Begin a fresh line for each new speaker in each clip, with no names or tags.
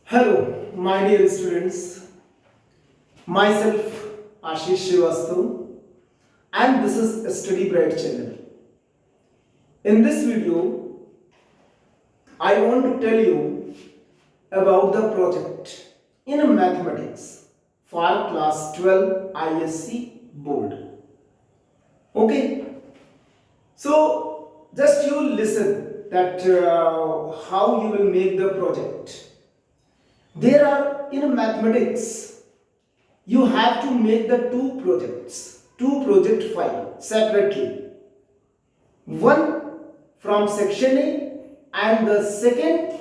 Hello, my dear students. Myself Ashish Srivastav, and this is a Study Bright channel. In this video, I want to tell you about the project in mathematics for class 12 ISC board. Okay, so just you listen that how you will make the project. There are in mathematics, you have to make the two project file separately. One from section A and the second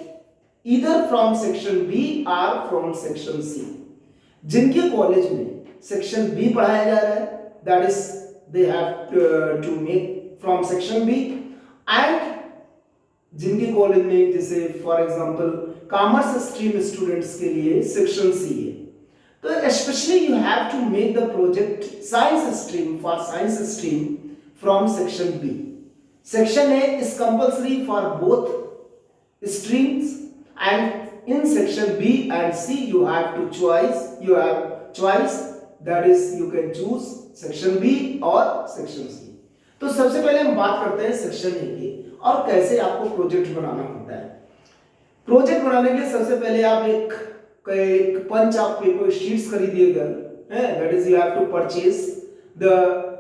either from section B or from section C. जिनके college में section B पढ़ाया जा रहा है, that is they have to make from section B, and जिनके college में जैसे for example commerce stream students के लिए सेक्शन सी है, तो specially you have to make the project science stream for science stream from section B. Section A is compulsory for both streams, and in section B and C you have choice, that is you can choose section B or section C. तो सबसे पहले हम बात करते हैं section A की और कैसे आपको प्रोजेक्ट बनाना होता है. प्रोजेक्ट बनाने के लिए सबसे पहले आप एक पंच ऑफ पेपर शीट्स खरीदिएगा, that is you have to purchase the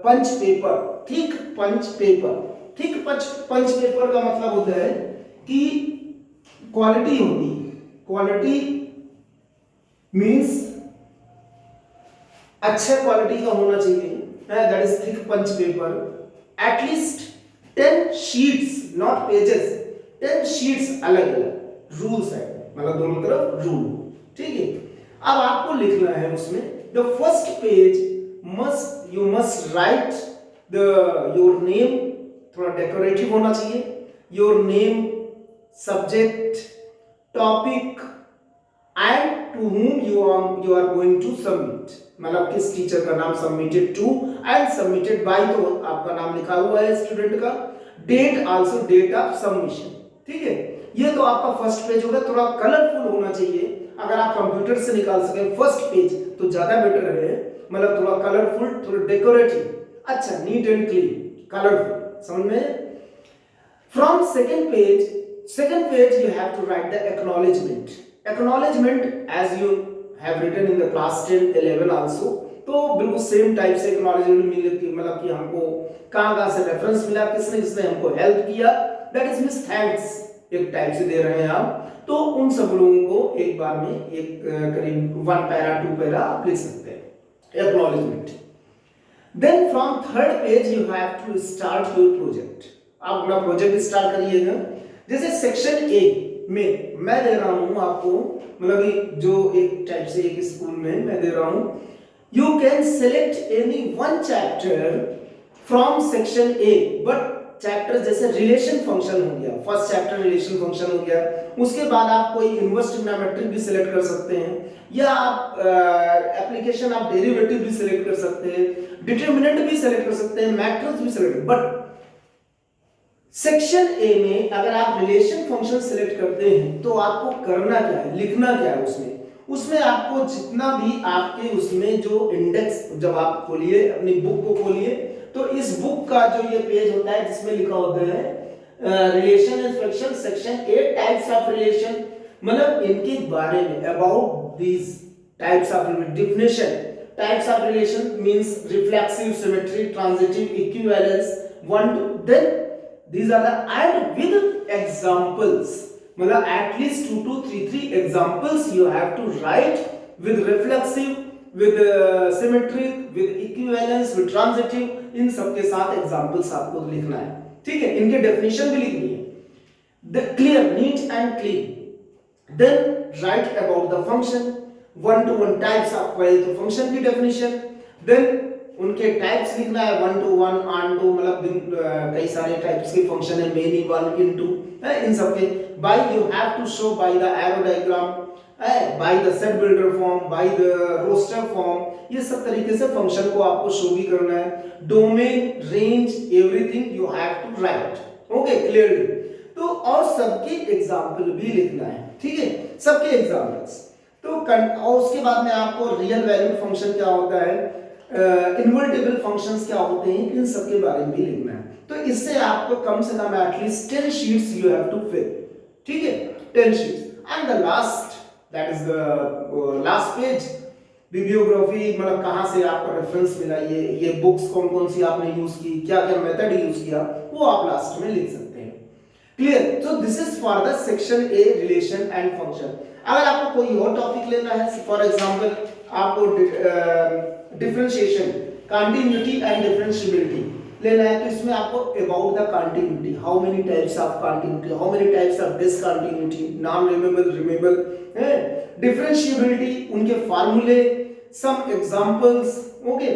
punch paper, thick punch paper. Thick punch paper का मतलब होता है कि क्वालिटी होती है. क्वालिटी मींस अच्छे क्वालिटी का होना चाहिए, that is thick punch paper. At least 10 sheets, not pages, 10 sheets अलग अलग रूल्स है, मतलब दोनों तरफ रूल. ठीक है, अब आपको लिखना है उसमें the first page you must write your name, थोड़ा डेकोरेटिव होना चाहिए. Your name, subject, topic and to whom you are going to submit, मतलब किस टीचर का नाम submitted to and submitted by, तो आपका नाम लिखा हुआ है स्टूडेंट का. Date, also date of submission. ठीक है, ये तो आपका फर्स्ट पेज होगा. थोड़ा कलरफुल होना चाहिए. अगर आप कंप्यूटर से निकाल सके फर्स्ट पेज तो ज्यादा बेटर है, मतलब थोड़ा कलरफुल, थोड़ा डेकोरेटिव, अच्छा, नीट एंड क्लीन, कलरफुल. समझ में? From second page you have to write the acknowledgement as you have written in the class 10 11 also. तो बिल्कुल सेम टाइप से acknowledgement मिलेगी, मतलब कि हमको कहां से रेफरेंस मिला, किसने हमको हेल्प किया, दैट इज मींस थैंक्स एक टाइप से दे रहे हैं आप. तो उन सब लोगों को एक बार में एक करीब 1 पैरा 2 पैरा आप लिख सकते हैं acknowledgement. Then from third page you have to start your project. आप अपना प्रोजेक्ट स्टार्ट करिएगा. जैसे सेक्शन ए में मैं दे रहा हूं आपको, मतलब जो एक टाइप से एक स्कूल में मैं दे रहा हूं, you can select any one chapter from section A, but chapter जैसे रिलेशन फंक्शन हो गया, फर्स्ट चैप्टर रिलेशन फंक्शन हो गया, उसके बाद आप कोई इनवर्स ट्रिग्नोमेट्री भी सिलेक्ट कर सकते हैं, या आप एप्लीकेशन ऑफ डेरिवेटिव भी सिलेक्ट कर सकते हैं, डिटरमिनेंट भी सिलेक्ट कर सकते हैं, मैट्रिक्स भी सिलेक्ट. बट सेक्शन ए में अगर आप रिलेशन फंक्शन सिलेक्ट करते हैं तो आपको करना क्या है, लिखना क्या है उसमें आपको जितना भी आपके उसमें जो इंडेक्स, जब आप खोलिए अपनी बुक को खोलिए तो इस बुक का जो ये पेज होता है जिसमें लिखा होता है relation and function section A types of relation, मतलब इनके बारे में about these types of definition. Types of relation means reflexive, symmetry, transitive, equivalence, one two, then these are the and with examples, मतलब at least 2 to 3 examples you have to write with reflexive, with symmetric, with equivalence, with transitive, इन सब के साथ examples आपको लिखना है. ठीक है, इनके definition भी लिखनी है. The clear, neat and clean. Then write about the function, one to one types of तो function की definition. Then उनके टाइप्स लिखना है, 1 to 1, on to, मतलब कई सारे टाइप्स के फंक्शन है, मेनी, 1 into, इन सब के by you have to show by the arrow diagram, by the set builder form, by the roster form, ये सब तरीके से फंक्शन को आपको शो भी करना है. Domain, range, everything you have to write. Okay, clearly. तो और सबके एग्जाम्पल भी लिखना है, ठीक है, सबके एग्जाम्पल्स। तो और उसके बाद में आपको रियल वैल्यूड फंक्शन क्या होता है, इन्वर्टेबल फंक्शंस क्या होते हैं, इन सब के बारे में भी लिखना है। तो इससे आपको कम से कम at least 10 sheets you have to fill, ठीक है, 10 sheets. And the last, that is the last page, bibliography, मतलब कहाँ से आपका रेफरेंस मिला, ये बुक्स कौन कौन सी आपने यूज की, क्या क्या मेथड यूज किया, वो आप लास्ट में लिख सकते हैं। Clear? So this is for the section A, relation and function. अगर आपको कोई और टॉपिक लेना है, फॉर एग्जांपल आपको डिफरेंशिएशन, कंटिन्यूटी एंड डिफरेंशिएबिलिटी लेना है, तो इसमें आपको about the continuity, how many types of continuity, how many types of discontinuity, non removable, removable है, डिफरेंशिएबिलिटी, उनके फार्मूले, some examples, okay,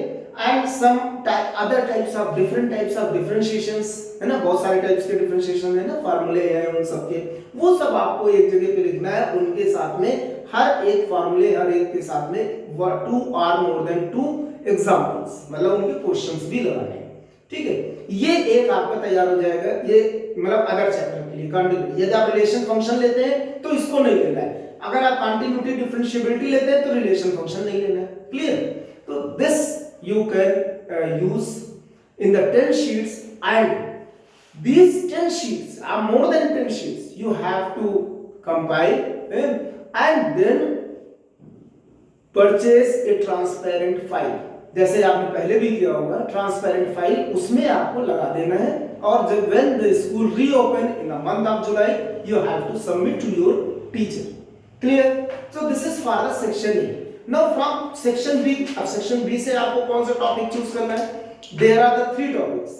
and some other types of different types of differentiations, है ना, बहुत सारे टाइप्स के डिफरेंशिएशन है ना, फार्मूले हैं उन सब के, वो सब आपको एक जगह पे लिखना है, उनके साथ में हर एक फार्मूले, हर एक के साथ में 2 और मोर देन 2 एग्जांपल्स, मतलब उनके क्वेश्चंस भी लगाने हैं, ठीक है। ये एक आपका तैयार हो जाएगा, ये मतलब अदर चैप्टर के लिए कंटिन्यूटी। यदि आप रिलेशन फंक्शन लेते हैं तो इसको नहीं लेना है, अगर आप कंटिन्यूटी डिफरेंशिएबिलिटी लेते हैं तो रिलेशन फंक्शन नहीं लेना है। क्लियर? तो this you can use in the 10 sheets, and these 10 sheets are more than 10 sheets you have to compile and then purchase a transparent file, जैसे आपने पहले भी किया होगा, ट्रांसपेरेंट फाइल उसमें आपको लगा देना है, और जब when the school reopen in the month of July you have to submit to your teacher. Clear? So this is for the section A. Now from section B, अब section B से आपको कौन सा टॉपिक चूज करना है? There are the 3 topics.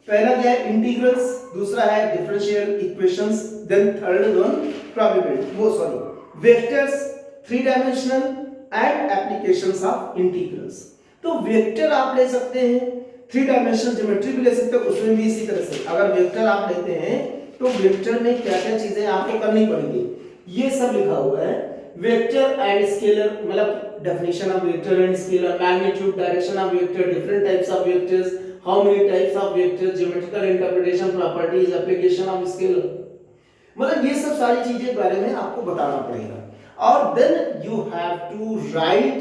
पहला क्या है? इंटीग्रल्स, दूसरा है differential equations, then third one probability, वो sorry vectors, 3 dimensional and applications of integrals. तो वेक्टर आप ले सकते हैं, 3 डायमेंशनल ज्योमेट्री भी ले सकते हैं, उसमें भी इसी तरह से अगर वेक्टर आप लेते हैं तो वेक्टर में क्या क्या चीजें आपको करनी पड़ेगी, ये सब लिखा हुआ है। वेक्टर एंड स्केलर, मतलब definition of vector and scalar, magnitude, direction of vector, different types of vectors, how many types of vectors, geometrical interpretation, properties, application of scalar, मतलब ये सब सारी चीजें के बारे में आपको बताना पड़ेगा। और then you have to write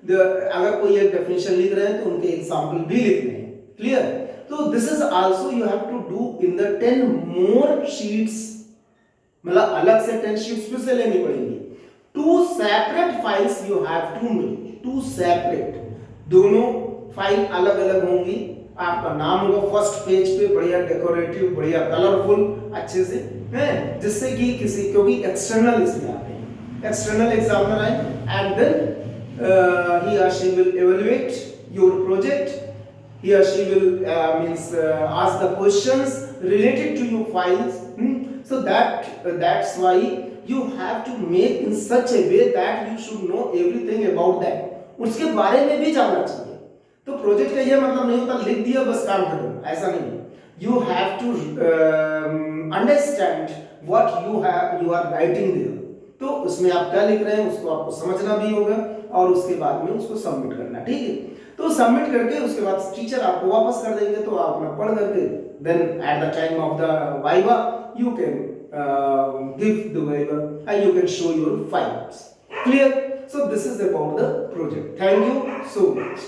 the, अगर कोई एक definition लिख रहे हैं तो उनके example भी लिखने हैं। Clear? तो this is also you have to do in the 10 more sheets, मतलब अलग से 10 sheets फिर से लेनी पड़ेंगी। 2 separate files you have to make, 2 separate, दोनों फाइल अलग अलग होंगी, आपका नाम होगा फर्स्ट पेज पे, बढ़िया डेकोरेटिव, बढ़िया कलरफुल अच्छे से है, जिससे कि किसी, क्योंकि एक्सटर्नल इसमें आते हैं, एक्सटर्नल एग्जामिनर आए, and then he or she will evaluate your project, he or she will ask the questions related to your files, so that's why you have to make in such a way that you should know everything about that, उसके बारे में भी जानना चाहिए। तो project का ये मतलब नहीं होता लिख दिया बस काम खत्म, ऐसा नहीं। you have to understand what you are writing there, तो उसमें आप क्या लिख रहे हैं उसको आपको समझना भी होगा, और उसके बाद में उसको सबमिट करना, ठीक है। तो सबमिट करके उसके बाद टीचर आपको वापस कर देंगे, तो आप अपना पढ़ करके then at the time of the viva you can give the waiver and you can show your files. Clear? So this is about the project. Thank you so much.